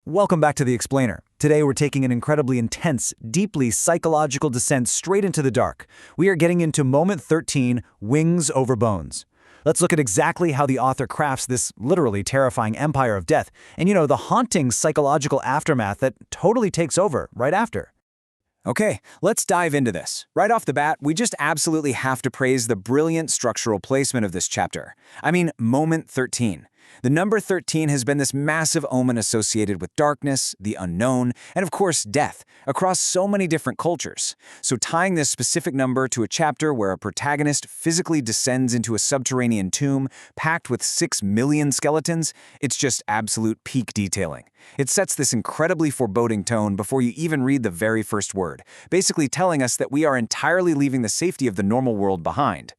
Welcome back to The Explainer. Today we're taking an incredibly intense, deeply psychological descent straight into the dark. We are getting into Moment 13, Wings Over Bones. Let's look at exactly how the author crafts this literally terrifying empire of death, and the haunting psychological aftermath that totally takes over right after. Okay, let's dive into this. Right off the bat, we just absolutely have to praise the brilliant structural placement of this chapter. Moment 13. The number 13 has been this massive omen associated with darkness, the unknown, and of course death, across so many different cultures. So tying this specific number to a chapter where a protagonist physically descends into a subterranean tomb packed with 6 million skeletons, it's just absolute peak detailing. It sets this incredibly foreboding tone before you even read the very first word, basically telling us that we are entirely leaving the safety of the normal world behind.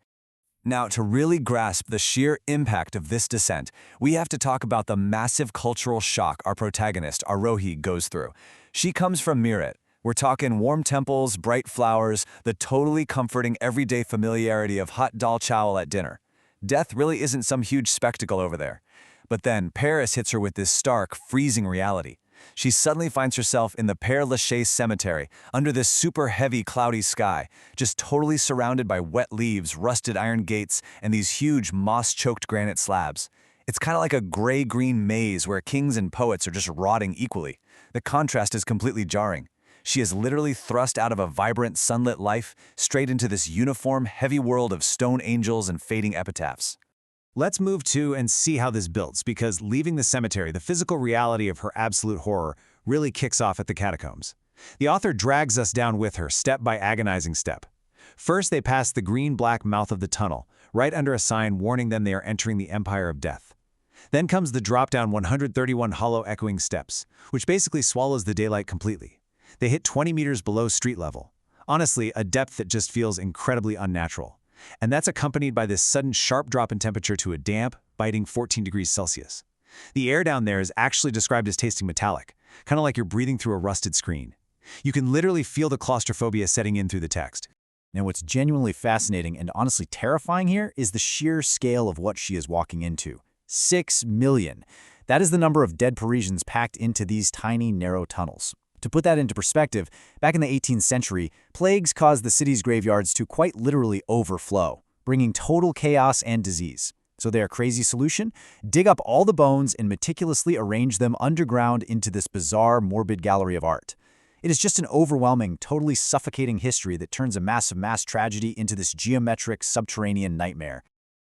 Now, to really grasp the sheer impact of this descent, we have to talk about the massive cultural shock our protagonist, Aarohi, goes through. She comes from Meerut. We're talking warm temples, bright flowers, the totally comforting everyday familiarity of hot dal chawal at dinner. Death really isn't some huge spectacle over there. But then Paris hits her with this stark, freezing reality. She suddenly finds herself in the Père Lachaise Cemetery, under this super heavy, cloudy sky, just totally surrounded by wet leaves, rusted iron gates, and these huge moss-choked granite slabs. It's kind of like a gray-green maze where kings and poets are just rotting equally. The contrast is completely jarring. She is literally thrust out of a vibrant, sunlit life, straight into this uniform, heavy world of stone angels and fading epitaphs. Let's move to and see how this builds, because leaving the cemetery, the physical reality of her absolute horror, really kicks off at the catacombs. The author drags us down with her, step by agonizing step. First, they pass the green-black mouth of the tunnel, right under a sign warning them they are entering the Empire of Death. Then comes the drop-down 131 hollow echoing steps, which basically swallows the daylight completely. They hit 20 meters below street level. Honestly, a depth that just feels incredibly unnatural. And that's accompanied by this sudden sharp drop in temperature to a damp, biting 14 degrees Celsius. The air down there is actually described as tasting metallic, kind of like you're breathing through a rusted screen. You can literally feel the claustrophobia setting in through the text. Now, what's genuinely fascinating and honestly terrifying here is the sheer scale of what she is walking into. 6 million. That is the number of dead Parisians packed into these tiny, narrow tunnels. To put that into perspective, back in the 18th century, plagues caused the city's graveyards to quite literally overflow, bringing total chaos and disease. So their crazy solution? Dig up all the bones and meticulously arrange them underground into this bizarre, morbid gallery of art. It is just an overwhelming, totally suffocating history that turns a massive mass tragedy into this geometric, subterranean nightmare.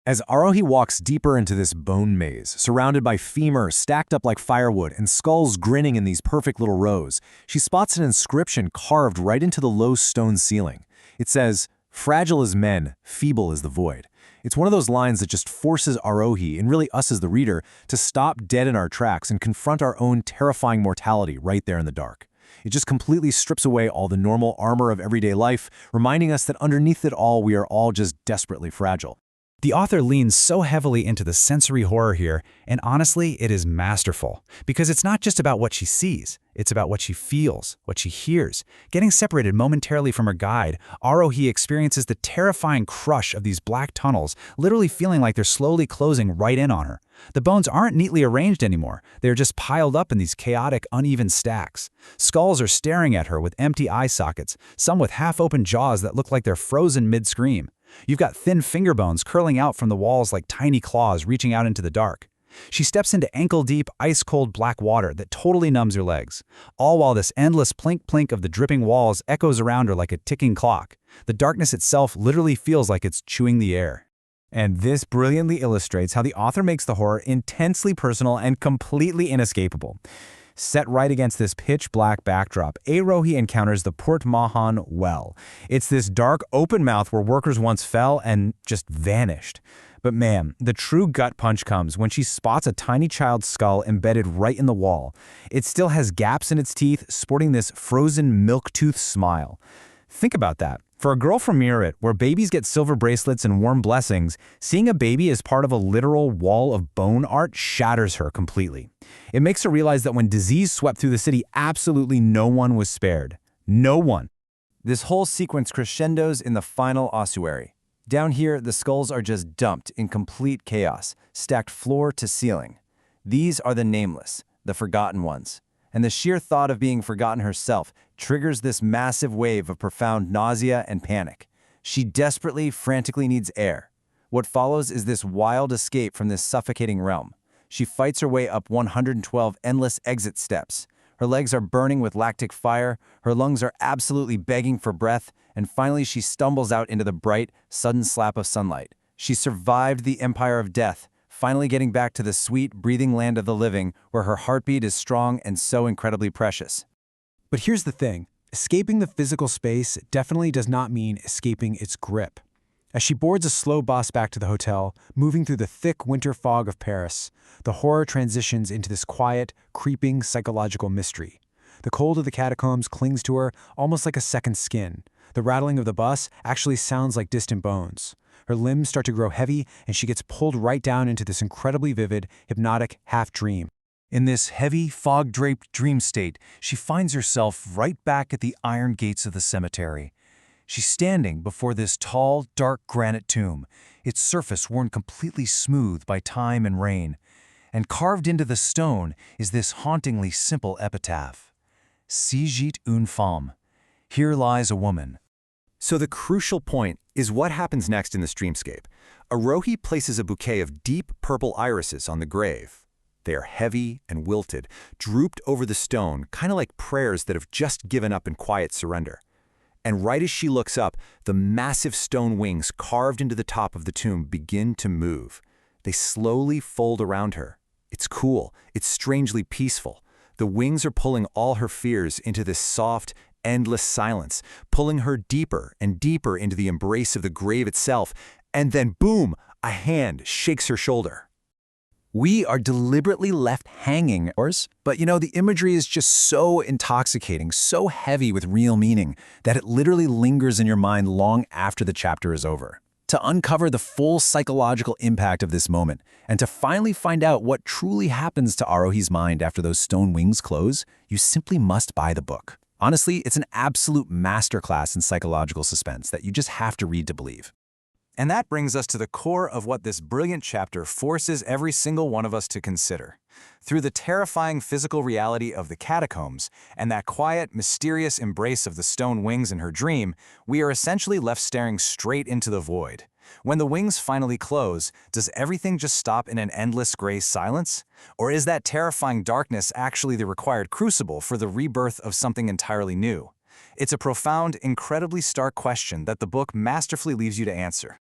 As Aarohi walks deeper into this bone maze, surrounded by femurs stacked up like firewood and skulls grinning in these perfect little rows, she spots an inscription carved right into the low stone ceiling. It says, "Fragile as men, feeble as the void." It's one of those lines that just forces Aarohi, and really us as the reader, to stop dead in our tracks and confront our own terrifying mortality right there in the dark. It just completely strips away all the normal armor of everyday life, reminding us that underneath it all, we are all just desperately fragile. The author leans so heavily into the sensory horror here, and honestly, it is masterful. Because it's not just about what she sees, it's about what she feels, what she hears. Getting separated momentarily from her guide, Aarohi experiences the terrifying crush of these black tunnels, literally feeling like they're slowly closing right in on her. The bones aren't neatly arranged anymore. They're just piled up in these chaotic, uneven stacks. Skulls are staring at her with empty eye sockets, some with half-open jaws that look like they're frozen mid-scream. You've got thin finger bones curling out from the walls like tiny claws reaching out into the dark. She steps into ankle-deep, ice-cold black water that totally numbs her legs, all while this endless plink-plink of the dripping walls echoes around her like a ticking clock. The darkness itself literally feels like it's chewing the air. And this brilliantly illustrates how the author makes the horror intensely personal and completely inescapable. Set right against this pitch-black backdrop, Aarohi encounters the Porte Mahon well. It's this dark, open mouth where workers once fell and just vanished. But man, the true gut punch comes when she spots a tiny child's skull embedded right in the wall. It still has gaps in its teeth, sporting this frozen milk-tooth smile. Think about that. For a girl from Meerut, where babies get silver bracelets and warm blessings, seeing a baby as part of a literal wall of bone art shatters her completely. It makes her realize that when disease swept through the city, absolutely no one was spared. No one. This whole sequence crescendos in the final ossuary. Down here, the skulls are just dumped in complete chaos, stacked floor to ceiling. These are the nameless, the forgotten ones. and the sheer thought of being forgotten herself triggers this massive wave of profound nausea and panic. She desperately, frantically needs air. What follows is this wild escape from this suffocating realm. She fights her way up 112 endless exit steps. Her legs are burning with lactic fire, her lungs are absolutely begging for breath, and finally she stumbles out into the bright, sudden slap of sunlight. She survived the empire of death, finally getting back to the sweet, breathing land of the living, where her heartbeat is strong and so incredibly precious. But here's the thing. Escaping the physical space definitely does not mean escaping its grip. As she boards a slow bus back to the hotel, moving through the thick winter fog of Paris, the horror transitions into this quiet, creeping psychological mystery. The cold of the catacombs clings to her almost like a second skin. The rattling of the bus actually sounds like distant bones. Her limbs start to grow heavy, and she gets pulled right down into this incredibly vivid, hypnotic half-dream. In this heavy, fog-draped dream state, she finds herself right back at the iron gates of the cemetery. She's standing before this tall, dark granite tomb, its surface worn completely smooth by time and rain. And carved into the stone is this hauntingly simple epitaph. Sigit une femme. Here lies a woman. So the crucial point is what happens next in the streamscape. Aarohi places a bouquet of deep purple irises on the grave. They are heavy and wilted, drooped over the stone, kind of like prayers that have just given up in quiet surrender. And right as she looks up, the massive stone wings carved into the top of the tomb begin to move. They slowly fold around her. It's cool. It's strangely peaceful. The wings are pulling all her fears into this soft, endless silence, pulling her deeper and deeper into the embrace of the grave itself. And then, boom, a hand shakes her shoulder. We are deliberately left hanging, but the imagery is just so intoxicating, so heavy with real meaning, that it literally lingers in your mind long after the chapter is over. To uncover the full psychological impact of this moment, and to finally find out what truly happens to Aarohi's mind after those stone wings close, you simply must buy the book. Honestly, it's an absolute masterclass in psychological suspense that you just have to read to believe. And that brings us to the core of what this brilliant chapter forces every single one of us to consider. Through the terrifying physical reality of the catacombs and that quiet, mysterious embrace of the stone wings in her dream, we are essentially left staring straight into the void. When the wings finally close, does everything just stop in an endless gray silence? Or is that terrifying darkness actually the required crucible for the rebirth of something entirely new? It's a profound, incredibly stark question that the book masterfully leaves you to answer.